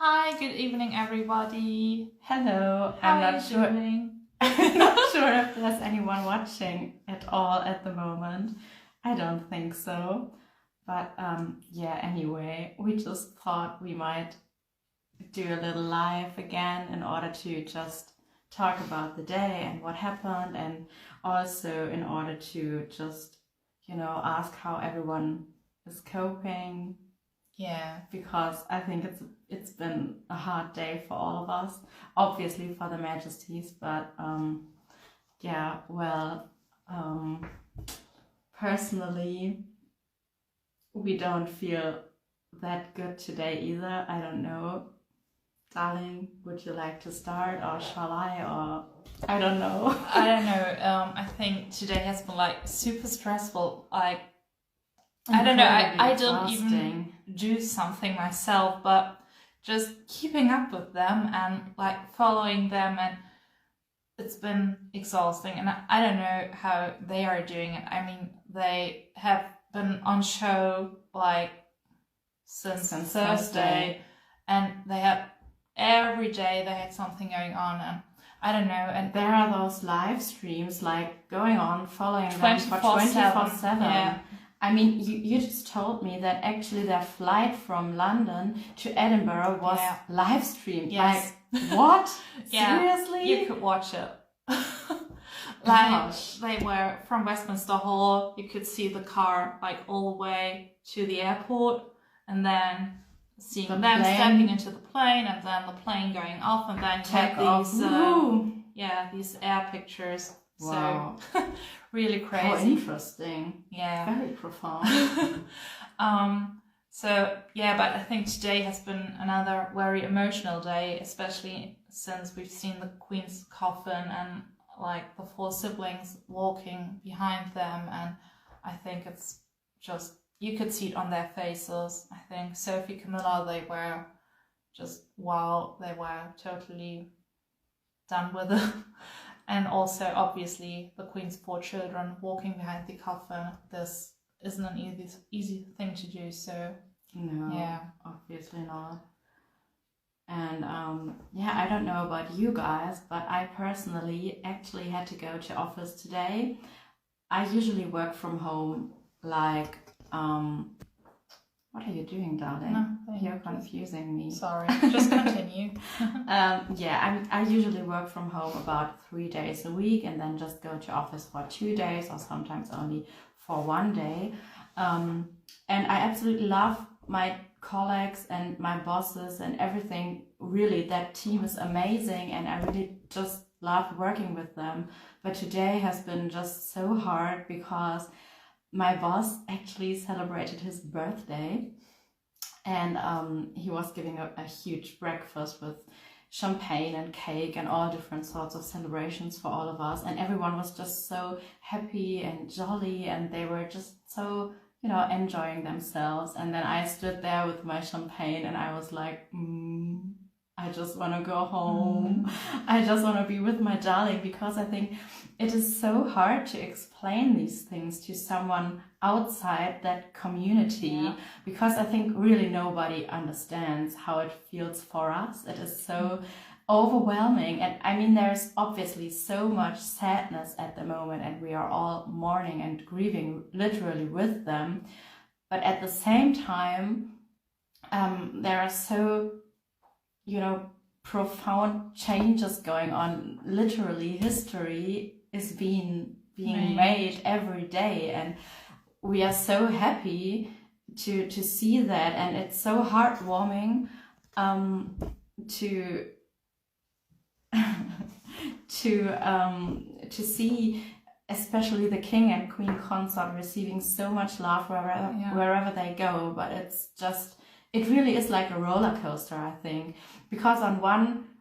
Hi, good evening, everybody. Hello. How I'm are not you sure. doing? I'm not sure if there's anyone watching at all at the moment. I don't think so. But yeah, anyway, we just thought we might do a little live again in order to just talk about the day and what happened, and also in order to just, ask how everyone is coping, Yeah, because I think it's been a hard day for all of us, obviously for the Majesties, but yeah, well, personally, we don't feel that good today either. I don't know. Darling, would you like to start, or shall I, or I don't know. I don't know. I think today has been like super stressful. Like, I don't know. I don't even do something myself, but just keeping up with them and like following them, and it's been exhausting. And I don't know how they are doing it. I mean, they have been on show like since Thursday, and they had every day they had something going on, and I don't know. And there are those live streams like going on, following them for 24/7. Yeah. I mean, you just told me that actually their flight from London to Edinburgh was live streamed. Yes. Like, what? Yeah, Seriously? you could watch it. Like, they were from Westminster Hall. You could see the car like all the way to the airport, and then seeing them stepping into the plane, and then the plane going off, and then these air pictures. Wow. So really crazy. How interesting. Yeah. Very profound. So yeah, but I think today has been another very emotional day, especially since we've seen the Queen's coffin and like the 4 siblings walking behind them, and I think it's just, you could see it on their faces. I think Sophie, Camilla, they were just, wow, they were totally done with it. And also, obviously, the Queen's 4 children walking behind the coffin. This isn't an easy thing to do, so... No, yeah, obviously not. And I don't know about you guys, but I personally actually had to go to office today. I usually work from home, like... what are you doing, darling? You're confusing me. Sorry, just continue. I usually work from home about 3 days a week, and then just go to office for 2 days, or sometimes only for 1 day. And I absolutely love my colleagues and my bosses and everything. Really, that team is amazing, and I really just love working with them. But today has been just so hard because my boss actually celebrated his birthday, and he was giving a huge breakfast with champagne and cake and all different sorts of celebrations for all of us, and everyone was just so happy and jolly, and they were just so, enjoying themselves. And then I stood there with my champagne, and I was like, I just want to go home. I just want to be with my darling, because I think it is so hard to explain these things to someone outside that community, because I think really nobody understands how it feels for us. It is so overwhelming, and I mean, there's obviously so much sadness at the moment, and we are all mourning and grieving literally with them. But at the same time, there are so profound changes going on. Literally, history is being made every day, and we are so happy to see that, and it's so heartwarming to to see, especially the King and Queen consort receiving so much love wherever they go. But it's just, it really is like a roller coaster, I think, because on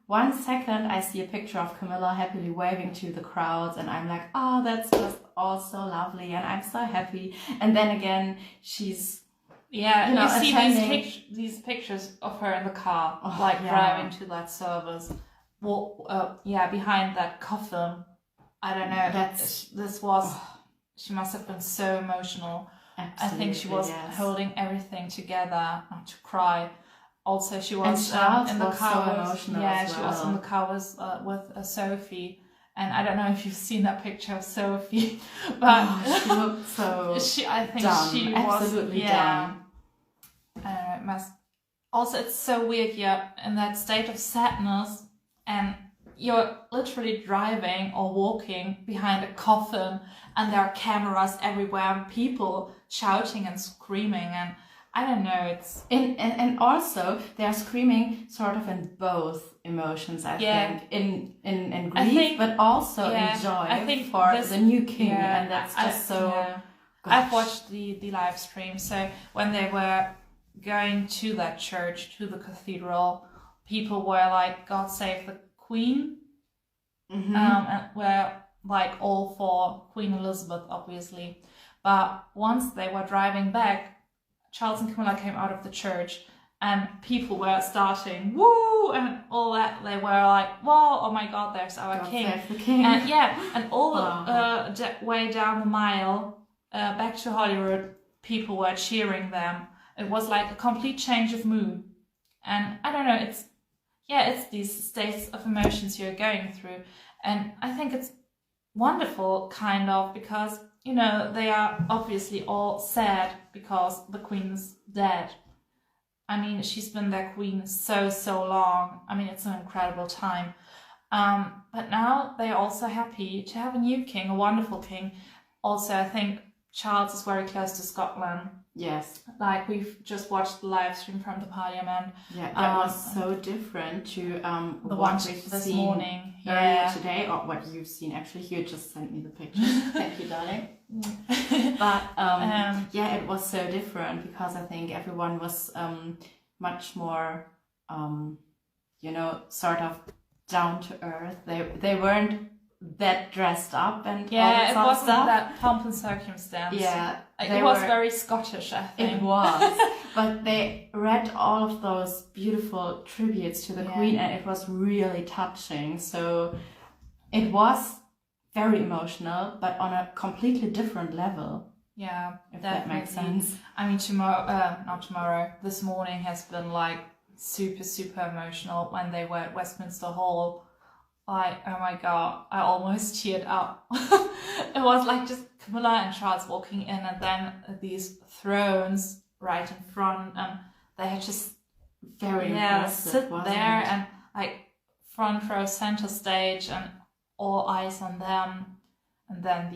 one second I see a picture of Camilla happily waving to the crowds, and I'm like, oh, that's just all so lovely, and I'm so happy. And then again, she's you see these pictures of her in the car, driving to that service. Well, behind that coffin. I don't know. She must have been so emotional. Absolutely, I think she was holding everything together, not to cry. Also, she was Charles in the was so car with, emotional yeah, as she was well. in the car with Sophie, and I don't know if you've seen that picture of Sophie, but she looked so I think dumb, she absolutely was, dumb. I don't know, it must. Also, it's so weird. You're in that state of sadness, and you're literally driving or walking behind a coffin, and there are cameras everywhere, and people shouting and screaming, and I don't know. It's and also they are screaming sort of in both emotions. I think in grief, but also in joy for the new king, and that's just so. Yeah. I've watched the live stream, so when they were going to that church, to the cathedral, people were like, "God save the Queen," and were like all for Queen Elizabeth, obviously. But once they were driving back, Charles and Camilla came out of the church, and people were starting "woo" and all that. They were like, "Whoa! Oh my God! There's our king!" Save the king. And and all the way down the mile back to Holyrood, people were cheering them. It was like a complete change of mood, and I don't know. It's these states of emotions you're going through, and I think it's wonderful, kind of, because they are obviously all sad because the Queen's dead. I mean, she's been their queen so long. I mean, it's an incredible time. But now they are also happy to have a new king, a wonderful king. Also, I think Charles is very close to Scotland. Yes. Like, we've just watched the live stream from the Parliament. Yeah, that was so different to the what one we've this seen morning. earlier today, or what you've seen. Actually, you just sent me the picture. Thank you, darling. But it was so different because I think everyone was much more, sort of down to earth. They weren't that dressed up and all that it sort of wasn't stuff. That pomp and circumstance. Yeah, it was very Scottish, I think. It was, but they read all of those beautiful tributes to the Queen, and it was really touching. So it was very emotional, but on a completely different level. Yeah, if definitely. That makes sense. I mean, not tomorrow. This morning has been like super emotional when they were at Westminster Hall. Like, oh my God, I almost teared up. It was like just Camilla and Charles walking in, and then these thrones right in front, and they had just very impressive, sit there and like front row center stage, and all eyes on them. And then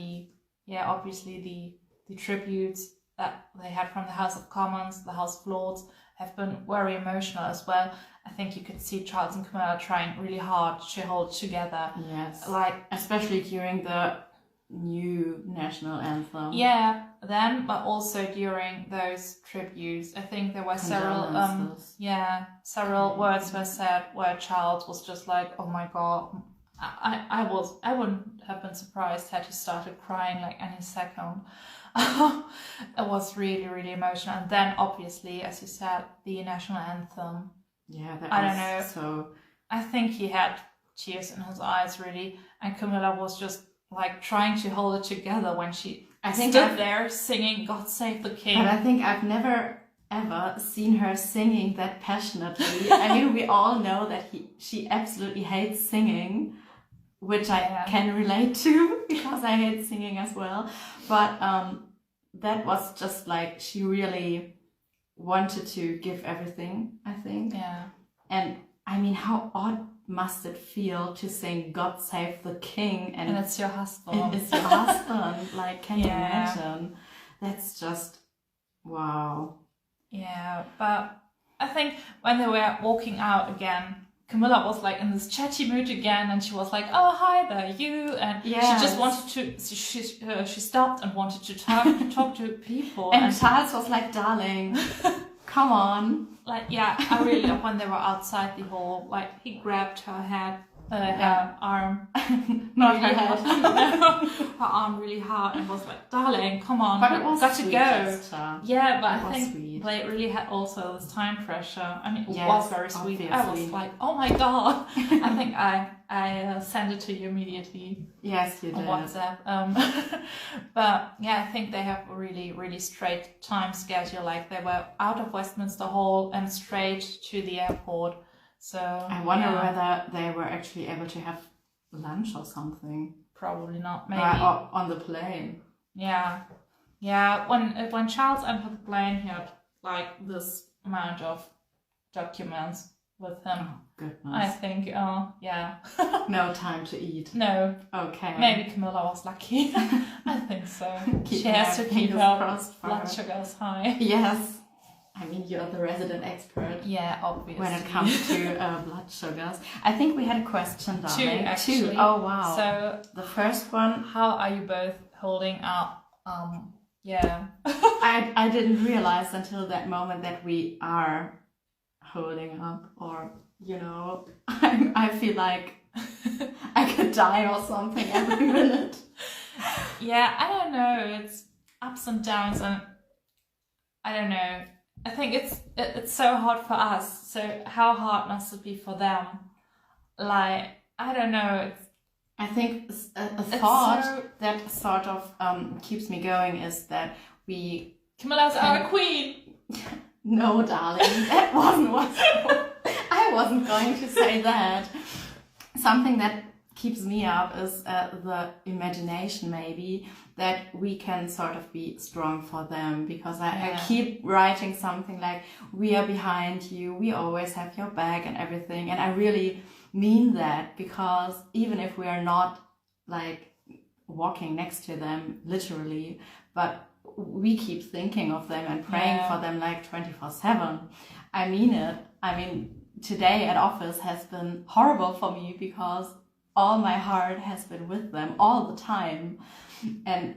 obviously the tributes that they had from the House of Commons, the House of Lords, have been very emotional as well. I think you could see Charles and Camilla trying really hard to hold together. Yes. Like, especially during the new national anthem. Yeah, then, but also during those tributes. I think there were several words were said where Charles was just like, oh my God. I wouldn't have been surprised had he started crying like any second. It was really, really emotional. And then obviously, as you said, the national anthem. Yeah, I don't know. So I think he had tears in his eyes, really, and Camilla was just like trying to hold it together when she stood there singing "God Save the King." But I think I've never ever seen her singing that passionately. I mean, we all know that she absolutely hates singing, which I can relate to because I hate singing as well. But that was just like she really wanted to give everything, I think. Yeah. And I mean, how odd must it feel to sing "God Save the King" and it's your husband? It's your husband. Like, can you imagine? That's just wow. Yeah, but I think when they were walking out again, Camilla was like in this chatty mood again, and she was like, "Oh, hi there, you," and she just wanted to. She stopped and wanted to talk to people. And Charles was like, "Darling, come on." Like, I really when they were outside the hall, like he grabbed her head, her arm, not her head, her arm really hard, and was like, "Darling, come on, but it was got to go." Gesture. Yeah, but it I think sweet. sweet. They really had also this time pressure. I mean, it Yes, was very sweet. I was obviously. like, oh my god. I think I sent it to you immediately Yes, you on did. WhatsApp. But yeah, I think they have a really, really straight time schedule. Like they were out of Westminster Hall and straight to the airport. So I wonder whether they were actually able to have lunch or something. probably not. Maybe Or on the plane. Yeah. When Charles entered the plane, he had like this amount of documents with him. Oh, goodness. I think, yeah. No time to eat. No, Okay. maybe Camilla was lucky. I think so. Keep She has to my keep fingers her crossed for blood her. sugars high. Yes. I mean, you're the resident expert Yeah, obviously. when it comes to blood sugars. I think we had a question, Two, darling. actually. Two. Oh, wow. So, The first one, how are you both holding up? Yeah. I didn't realize until that moment that we are holding up, or, you know, I feel like I could die or something every minute. Yeah, I don't know. It's ups and downs, and I don't know. I think it's so hard for us. So how hard must it be for them? Like, I don't know. I think a It's thought so- that sort of keeps me going is that we... Camilla's our queen. No, darling, that wasn't what I wasn't going to say that. Something that keeps me up is the imagination, maybe, that we can sort of be strong for them, because I keep writing something like, we are behind you, we always have your back and everything, and I really mean that, because even if we are not like walking next to them literally, but we keep thinking of them and praying for them like 24/7. I mean it. I mean, today at office has been horrible for me because all my heart has been with them all the time, and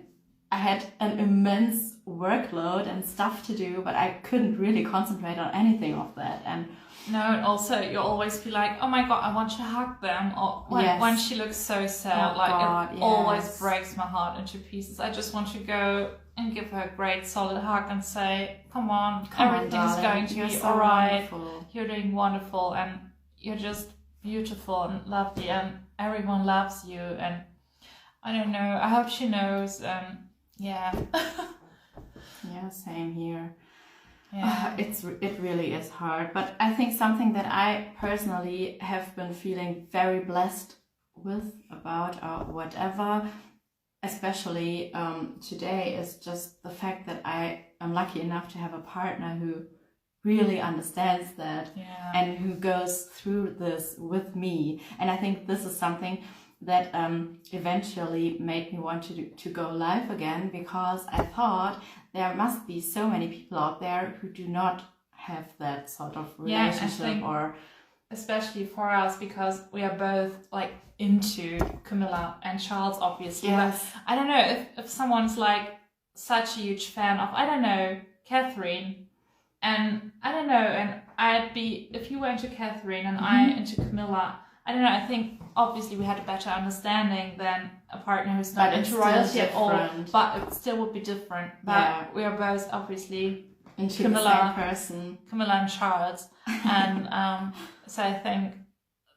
I had an immense workload and stuff to do, but I couldn't really concentrate on anything of that. And No, and also you always be like, oh my god, I want to hug them. Or when she looks so sad, it always breaks my heart into pieces. I just want to go and give her a great solid hug and say, come on, everything's going to be alright. You're doing wonderful, and you're just beautiful and lovely, and everyone loves you. And I don't know, I hope she knows. Yeah. Yeah, same here. Yeah. It really is hard, but I think something that I personally have been feeling very blessed with about or whatever, especially today, is just the fact that I am lucky enough to have a partner who really understands that and who goes through this with me. And I think this is something that eventually made me want to go live again, because I thought there must be so many people out there who do not have that sort of relationship, or especially for us, because we are both like into Camilla and Charles, obviously. Yes. But I don't know if someone's like such a huge fan of, I don't know, Catherine, and I don't know, and I'd be, if you were into Catherine and I into Camilla, I don't know, I think obviously we had a better understanding than a partner who's not into royalty at all, but it still would be different. But we are both obviously into the same person. Camilla and Charles. And so I think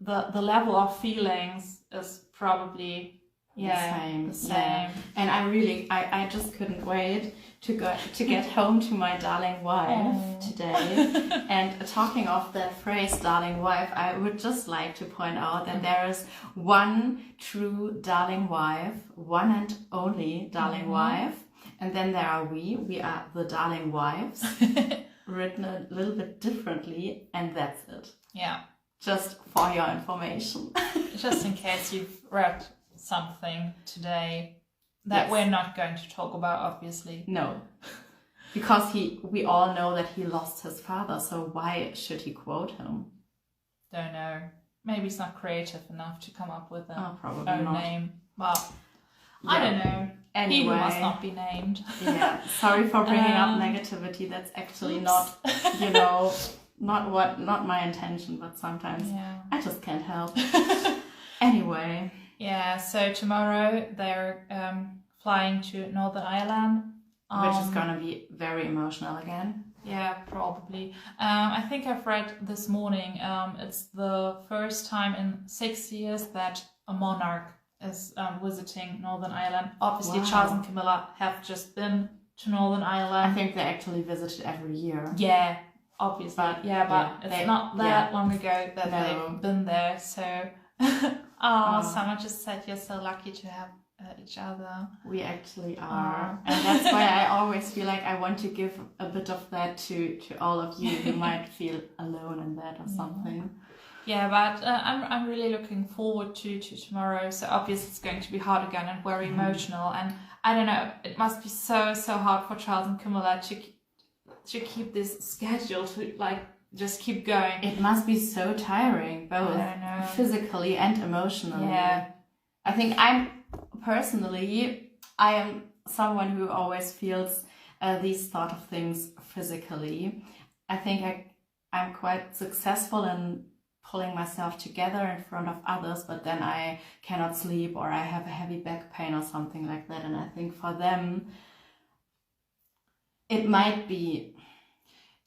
the level of feelings is probably the same. Yeah. And I just couldn't wait to get home to my darling wife today. And talking of that phrase, darling wife, I would just like to point out that there is one true darling wife, one and only darling wife, and then there are we are the darling wives, written a little bit differently, and that's it. Yeah. Just for your information. Just in case you've read something today that we're not going to talk about, obviously. No. Because we all know that he lost his father, so why should he quote him? Don't know. Maybe he's not creative enough to come up with a own name. Well, I don't know. Anyway, he who must not be named. Yeah. Sorry for bringing up negativity. That's actually not, not my intention, but sometimes I just can't help. Anyway. Yeah, so tomorrow they're flying to Northern Ireland. Which is going to be very emotional again. Yeah, probably. I think I've read this morning. It's the first time in 6 years that a monarch is visiting Northern Ireland. Obviously, Wow. Charles and Camilla have just been to Northern I Ireland. think they actually visited every year. Yeah, obviously. But, yeah, but yeah, it's they- not that long ago that No. they've been there. So, someone just said you're so lucky to have each other. We actually are. And that's why I always feel like I want to give a bit of that to all of you who might feel alone in that or something. Yeah, but I'm really looking forward to tomorrow. So obviously it's going to be hard again and very emotional. And I don't know, it must be so hard for Charles and Camilla to keep this schedule, to like just keep going. It must be so tiring, both I don't know. physically and emotionally. Yeah. I think I am someone who always feels these sort of things physically. I think I'm quite successful in pulling myself together in front of others, but then I cannot sleep or I have a heavy back pain or something like that. And I think for them, it might be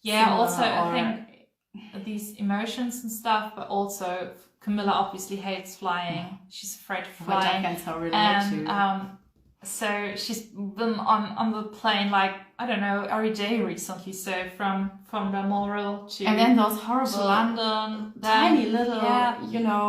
Yeah, also I or- think these emotions and stuff, but also Camilla obviously hates flying. She's afraid of what I flying. can so relate And to. so she's been on the plane like, I don't know, every day recently. So from Balmoral to And then those horrible to London, then, tiny little,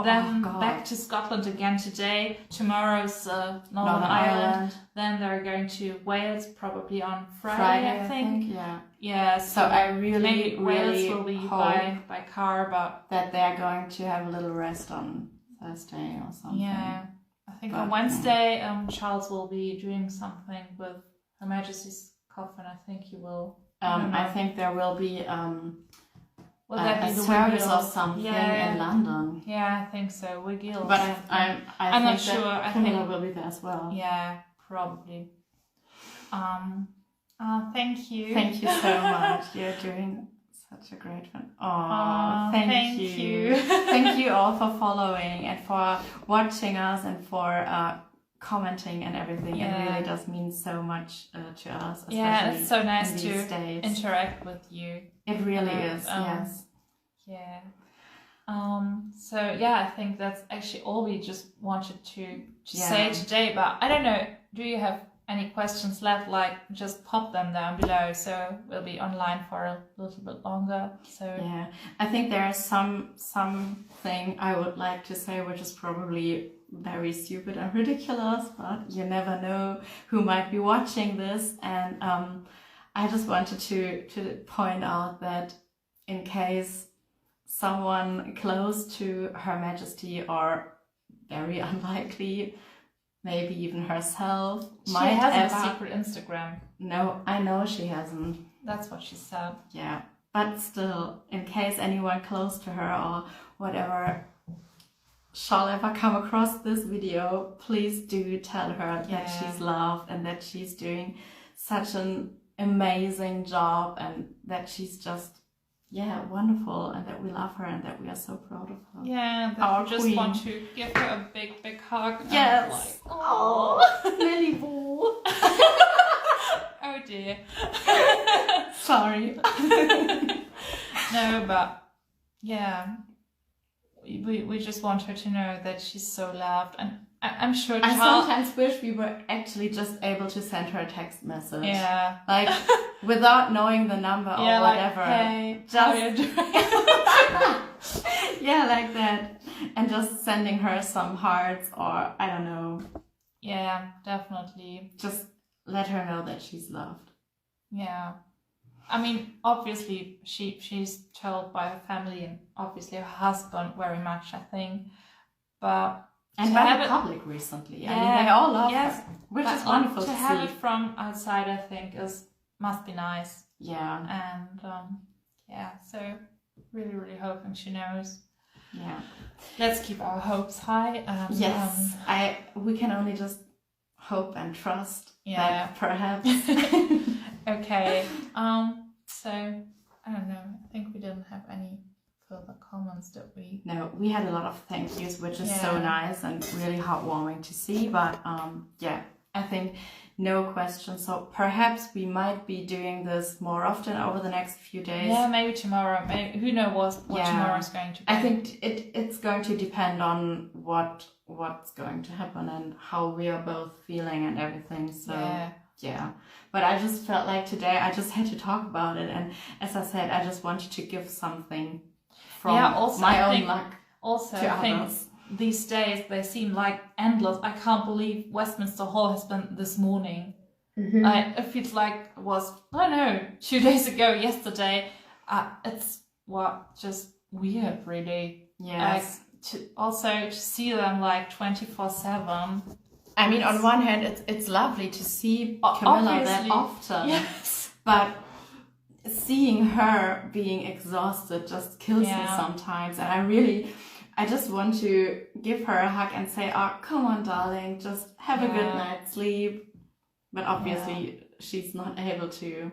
then oh God. back to Scotland again today. Tomorrow's Northern Ireland. Then they're going to Wales probably on Friday, I think. Yeah. Yeah, So I really, maybe Wales really will be hope by car, but that they're going to have a little rest on Thursday or something. yeah, I think But, on Wednesday, Charles will be doing something with Her Majesty's coffin. I think he will. I think there will be Will that a be the service Wiggle? or something Yeah. in London. Yeah, I think so. Wiggle. But I'm I'm not think that sure. I Camilla think will be there as well. yeah, probably. Thank you. Thank you so much. You're doing such a great one. Oh, thank you. Thank you all for following and for watching us and for commenting and everything. Yeah. It really does mean so much to us. Especially Yeah, it's so nice in to these days. interact with you. It really And, is. Yes. Yeah. So yeah, I think that's actually all we just wanted to say today. But I don't know, do you have any questions left? Like, just pop them down below. So we'll be online for a little bit longer. So Yeah, I think there's something I would like to say, which is probably very stupid and ridiculous, but you never know who might be watching this. And I just wanted to point out that in case someone close to Her Majesty or very unlikely, maybe even herself, she might has a ever... secret Instagram. No, I know she hasn't. That's what she said. Yeah, but still, in case anyone close to her or whatever shall ever come across this video, please do tell her that Yeah. she's loved and that she's doing such an amazing job and that she's just, wonderful and that we love her and that we are so proud of her. Yeah, that Our we just queen. want to give her a big hug. and, Yes. Like, Oh, Lily Boo. oh dear. Sorry. No, but yeah, we just want her to know that she's so loved, and I'm sure I Charles. sometimes wish we were actually just able to send her a text message. Yeah. Like, without knowing the number or Yeah, like, whatever. hey, Just- how you doing? Yeah, like that. And just sending her some hearts or, I don't know, Yeah, definitely. just let her know that she's loved. Yeah. I mean, obviously, she's told by her family and obviously her husband very much, I think. But And to by have the it- public recently. I Yeah, mean, they all love yes, her, which but is wonderful to to have see. it from outside, I think, must be nice. Yeah, And so really hoping she knows. yeah. Let's keep our hopes high. And, Yes, we can only just hope and trust Yeah. that perhaps. Okay. So I don't know. I think we didn't have any further comments, did we? No, we had a lot of thank yous, which is so Yeah. nice and really heartwarming to see. But I think no question. So perhaps we might be doing this more often over the next few days. Yeah, maybe tomorrow. Maybe, who knows what tomorrow's going to be. I think it's going to depend on what's going to happen and how we are both feeling and everything. So yeah. But I just felt like today I just had to talk about it, and as I said, I just wanted to give something from my own luck. Also, I think these days they seem like endless. I can't believe Westminster Hall has been this morning. It feels like it was, I don't know, 2 days ago, yesterday. It's just weird, really. Yes. To see them like 24/7. I mean, on one hand, it's lovely to see Camilla that often. Yes. But seeing her being exhausted just kills me sometimes. And I just want to give her a hug and say, oh, come on, darling, just have a good night's sleep. But obviously she's not able to.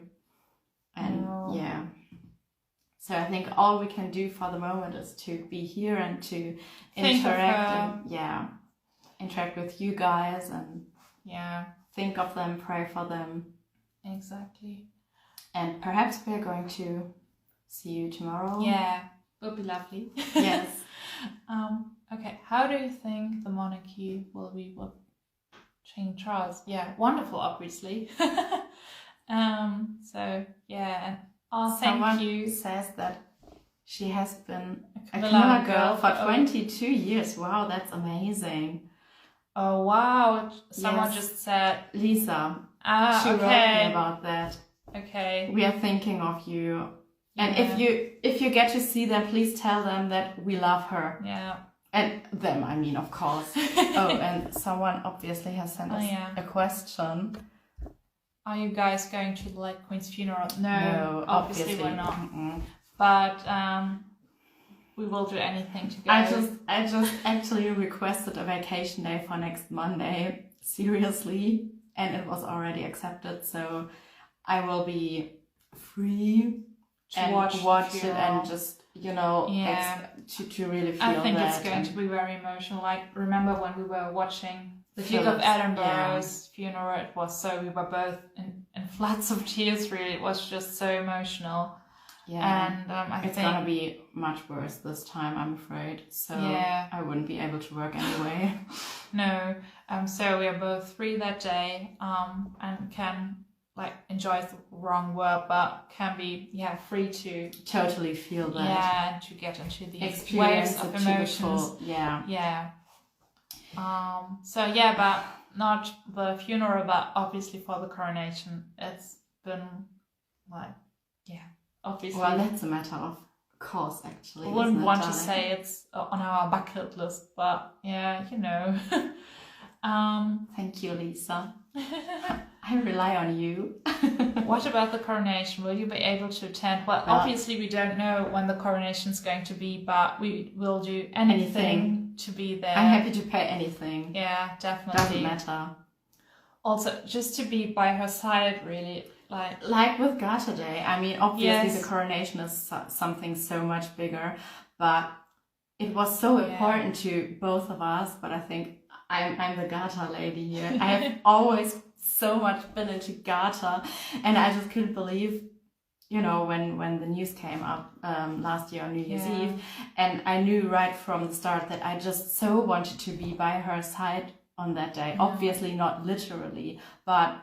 And so I think all we can do for the moment is to be here and to interact with you guys and think of them, pray for them. Exactly. And perhaps we're going to see you tomorrow. Yeah, would be lovely. Yes. Okay, how do you think the monarchy will be with King Charles? Yeah, wonderful, obviously. So yeah, and thank you. Says that she has been a Camilla girl for 22 years. Wow, that's amazing. Oh wow! Someone just said Lisa. She wrote me about that. Okay. We are thinking of you. And if you get to see them, please tell them that we love her. Yeah. And them, I mean, of course. Oh, and someone obviously has sent us a question. Are you guys going to the Queen's funeral? No, obviously we're not. But we will do anything to go. I just actually requested a vacation day for next Monday. Seriously. And it was already accepted. So I will be free to watch it and just, to really feel that. I think it's going to be very emotional. Like, remember when we were watching the Duke of Edinburgh's funeral? It was we were both in floods of tears, really. It was just so emotional. Yeah. And I think it's going to be much worse this time, I'm afraid. So I wouldn't be able to work anyway. No. So we are both free that day and can enjoy is the wrong word, but can be free to totally feel that. Yeah, and to get into these waves of emotions. But not the funeral, but obviously for the coronation. It's been obviously. Well, that's a matter of course, actually. I wouldn't want to say it's on our bucket list, but Thank you, Lisa. I rely on you. What about the coronation? Will you be able to attend? Well, obviously we don't know when the coronation is going to be, but we will do anything to be there. I'm happy to pay anything. Yeah, definitely. Doesn't matter. Also, just to be by her side, really. Like with Garter Day. I mean, obviously the coronation is something so much bigger, but it was so important to both of us. But I think I'm the Garter lady here. I have always so much been into Garter, and I just couldn't believe, when the news came up last year on New Year's Eve, and I knew right from the start that I just so wanted to be by her side on that day. Obviously not literally, but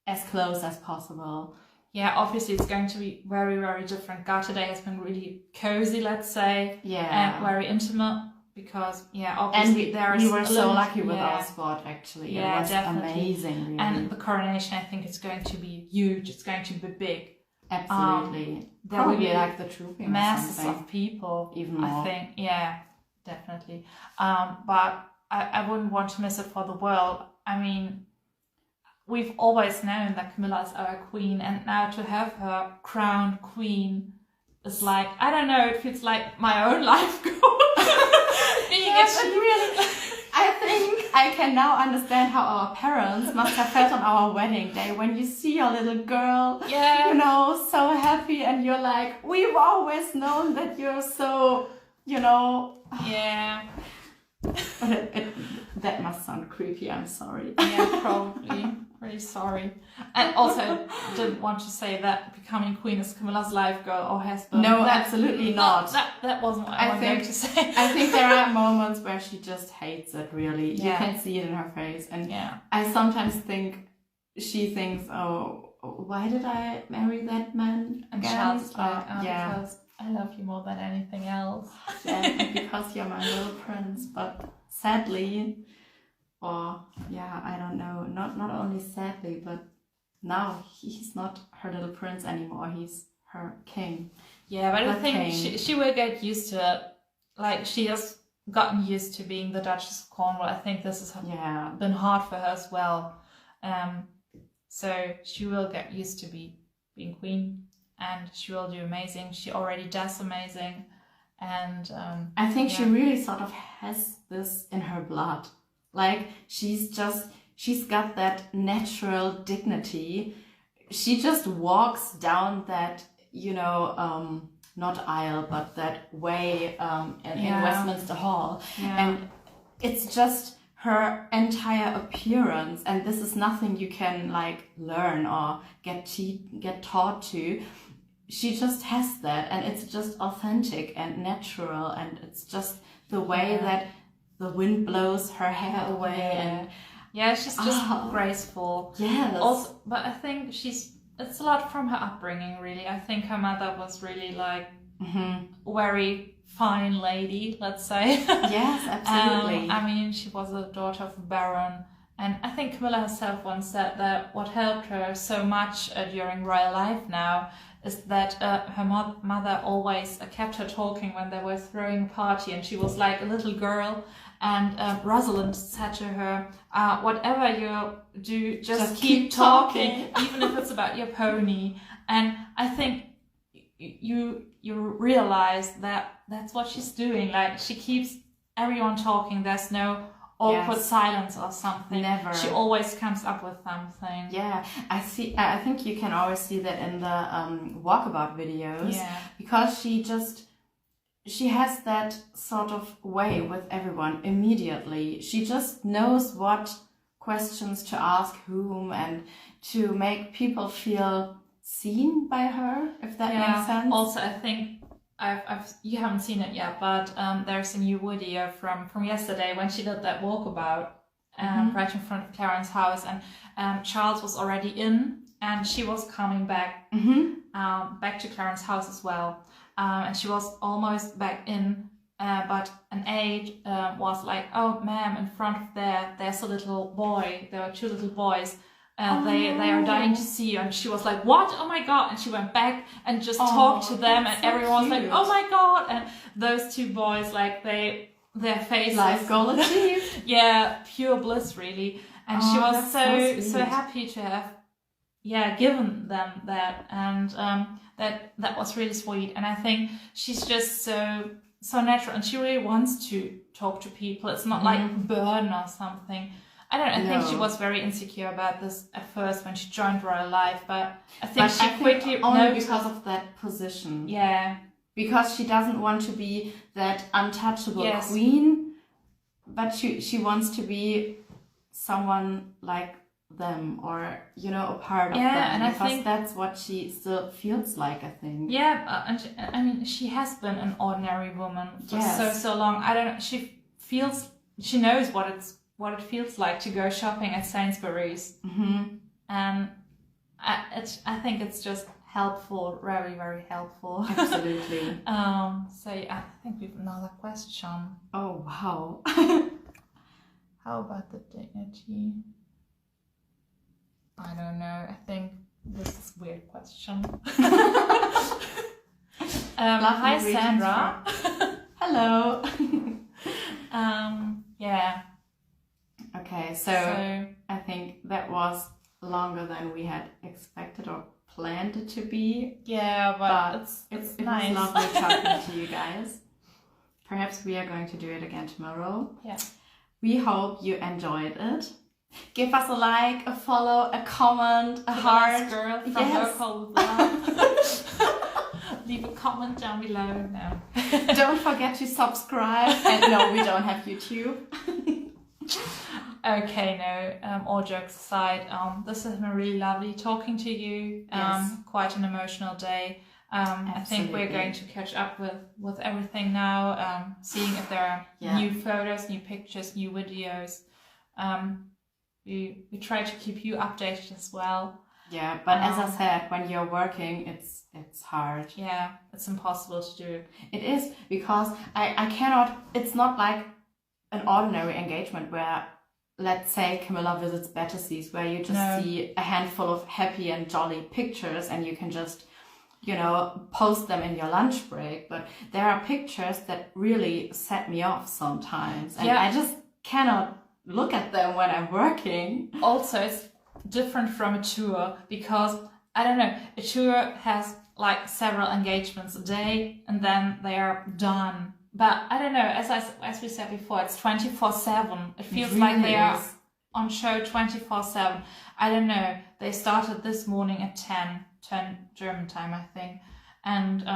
as close as possible. Yeah, obviously it's going to be very, very different. Garter Day has been really cozy, let's say, and very intimate. Because obviously we were so lucky with our spot, actually. Yeah, it was definitely amazing, really. And the coronation, I think it's going to be huge. It's going to be big. Absolutely. There will be like the trooping masses of people. Even more. I think, definitely. But I wouldn't want to miss it for the world. I mean, we've always known that Camilla is our queen, and now to have her crowned queen is I don't know, it feels like my own life goal. Really, I think I can now understand how our parents must have felt on our wedding day when you see your little girl, so happy, and you're like, we've always known that you're so, Yeah. But that must sound creepy, I'm sorry. Yeah, probably. Really sorry. And also, didn't want to say that becoming queen is Camilla's life goal or has been. No, absolutely not. That wasn't what I was going to say. I think there are moments where she just hates it, really. Yeah. You can see it in her face. And Yeah. I sometimes think she thinks, oh, why did I marry that man And again? Charles like, yeah. because I love you more than anything else. Yeah, because you're my little prince. But sadly, I don't know, not only sadly, but now he's not her little prince anymore. He's her king. Yeah, but I think king. she will get used to it. Like, she has gotten used to being the Duchess of Cornwall. I think this has been hard for her as well. So she will get used to being queen, and she will do amazing. She already does amazing. And I think she really sort of has this in her blood. Like, she's got that natural dignity. She just walks down that, not aisle, but that way in Westminster Hall. Yeah. And it's just her entire appearance. And this is nothing you can, like, learn or get taught to. She just has that. And it's just authentic and natural. And it's just the way that the wind blows her hair away. And she's just graceful. Yes. Also, but I think it's a lot from her upbringing, really. I think her mother was really like very fine lady, let's say. Yes, absolutely. I mean, she was the daughter of a baron, and I think Camilla herself once said that what helped her so much during royal life now is that her mother always kept her talking when they were throwing a party, and she was like a little girl. And Rosalind said to her, whatever you do, just keep talking, even if it's about your pony. And I think you realize that that's what she's doing. Like, she keeps everyone talking. There's no awkward silence or something. Never. She always comes up with something. Yeah, I think you can always see that in the walkabout videos. Yeah. Because she has that sort of way with everyone immediately. She just knows what questions to ask whom and to make people feel seen by her, if that makes sense. Also, I think you haven't seen it yet, but there's a new video from yesterday when she did that walkabout right in front of Clarence house, and Charles was already in, and she was coming back back to Clarence house as well. And she was almost back in, but an aide was like, "Oh, ma'am, in front of there's a little boy. There are two little boys. They are dying to see you." And she was like, "What? Oh my god!" And she went back and just talked to them, and everyone was like, "Oh my god!" And those two boys, like, their faces, life goal achieved. Yeah, pure bliss, really. And she was so happy to have given them that, and that was really sweet. And I think she's just so natural, and she really wants to talk to people. It's not like a burden or something. I don't know, I think she was very insecure about this at first when she joined Royal Life, but I think she quickly only because of that position. Yeah. Because she doesn't want to be that untouchable queen, but she wants to be someone like them, or a part of them, and because I think that's what she still feels like, I think. And she has been an ordinary woman for so long. I don't know, she knows what it feels like to go shopping at Sainsbury's, and I think it's just helpful, very, very helpful. Absolutely. I think we have another question. Oh wow. How about the dignity? I don't know. I think this is a weird question. Hi, Sandra. Hello. Yeah. Okay, so I think that was longer than we had expected or planned it to be. Yeah, but it nice. was lovely talking to you guys. Perhaps we are going to do it again tomorrow. Yeah. We hope you enjoyed it. Give us a like, a follow, a comment, a heart. Girl from Local Love. Leave a comment down below. No. Don't forget to subscribe. And no, we don't have YouTube. Okay, no, all jokes aside, this has been really lovely talking to you. Yes. Quite an emotional day. I think we're going to catch up with everything now, seeing if there are new photos, new pictures, new videos. We try to keep you updated as well. Yeah, but as I said, when you're working, it's hard. Yeah, it's impossible to do. It is, because I cannot, it's not like an ordinary engagement where, let's say, Camilla visits Bettesee's, where you just see a handful of happy and jolly pictures and you can just, you know, post them in your lunch break. But there are pictures that really set me off sometimes. And I just cannot look at them when I'm working. Also, it's different from a tour because, I don't know, a tour has like several engagements a day and then they are done. But I don't know, as we said before, it's 24/7. It feels like they are on show 24/7. I don't know. They started this morning at 10 German time, I think. And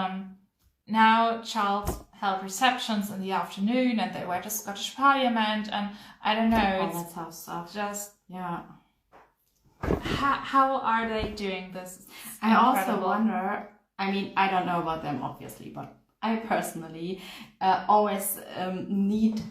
now Charles held receptions in the afternoon and they were at the Scottish Parliament and I don't know. That's how stuff. Just, yeah. How are they doing this? It's I also incredible. wonder, I mean, I don't know about them obviously, but I personally always need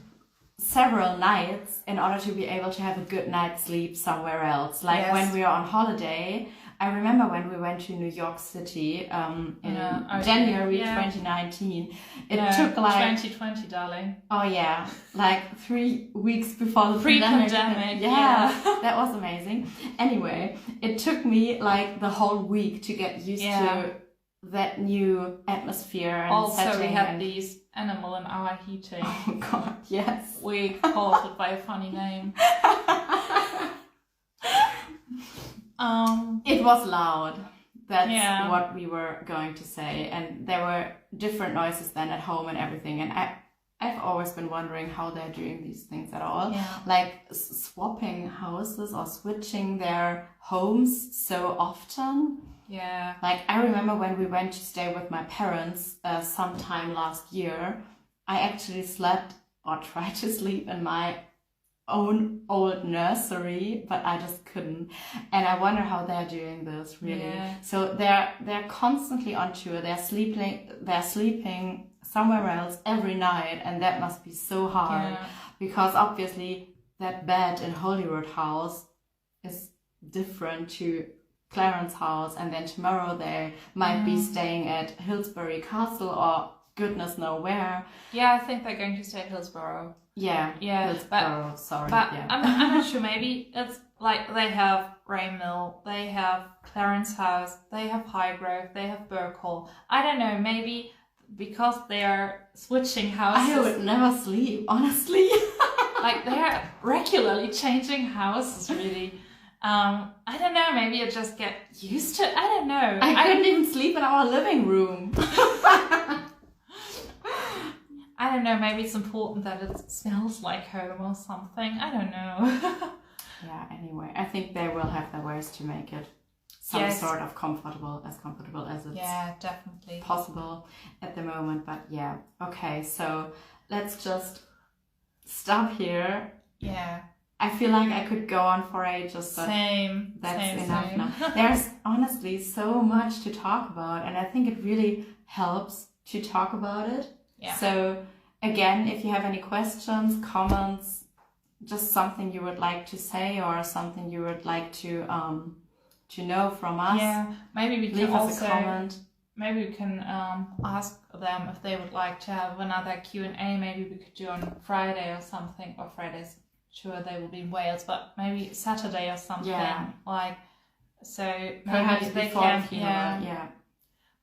several nights in order to be able to have a good night's sleep somewhere else. Like when we are on holiday, I remember when we went to New York City in January 2019. It took like 2020, darling. Oh yeah, like 3 weeks before the pre-pandemic. Yeah, that was amazing. Anyway, it took me like the whole week to get used to that new atmosphere and also setting. We had these animal in our heating. Oh god, yes. We called it by a funny name. It was loud. That's what we were going to say. And there were different noises then at home and everything. And I've always been wondering how they're doing these things at all. Yeah. Like swapping houses or switching their homes so often. Yeah. Like I remember when we went to stay with my parents sometime last year, I actually slept or tried to sleep in my own old nursery, but I just couldn't. And I wonder how they're doing this really. Yeah. So they're constantly on tour. They're sleeping somewhere else every night, and that must be so hard because obviously that bed in Holyrood House is different to Clarence House, and then tomorrow they might be staying at Hillsbury Castle or goodness know where. Yeah, I think they're going to stay at Hillsborough. Yeah, Hillsborough, sorry. But I'm not sure, maybe it's like they have Raymil, they have Clarence House, they have Highgrove, they have Burkhall. I don't know, maybe because they are switching houses. I would never sleep, honestly. Like they are regularly changing houses, really. I don't know, maybe you just get used to it. I don't know. I couldn't even sleep in our living room. I don't know, maybe it's important that it smells like home or something. I don't know. Yeah, anyway, I think they will have their ways to make it some sort of comfortable as it's definitely possible at the moment. But yeah, okay, so let's just stop here. Yeah. I feel like I could go on for ages, but that's enough now. There's honestly so much to talk about, and I think it really helps to talk about it. Yeah. So again, if you have any questions, comments, just something you would like to say or something you would like to know from us, maybe we leave can us also a comment. Maybe we can ask them if they would like to have another Q&A. Maybe we could do on Friday or something, or Fridays. Sure, they will be in Wales, but maybe Saturday or something. Yeah. Like, so perhaps they can. Yeah.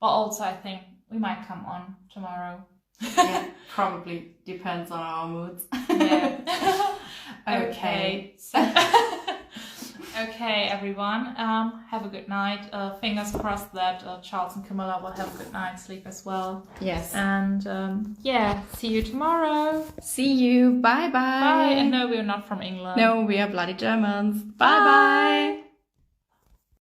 But also, I think we might come on tomorrow. Yeah, probably depends on our moods. Yeah. Okay. So, okay, everyone. Have a good night. Fingers crossed that Charles and Camilla will have a good night's sleep as well. Yes. And see you tomorrow. See you. Bye bye. Bye. And no, we're not from England. No, we are bloody Germans. Bye bye.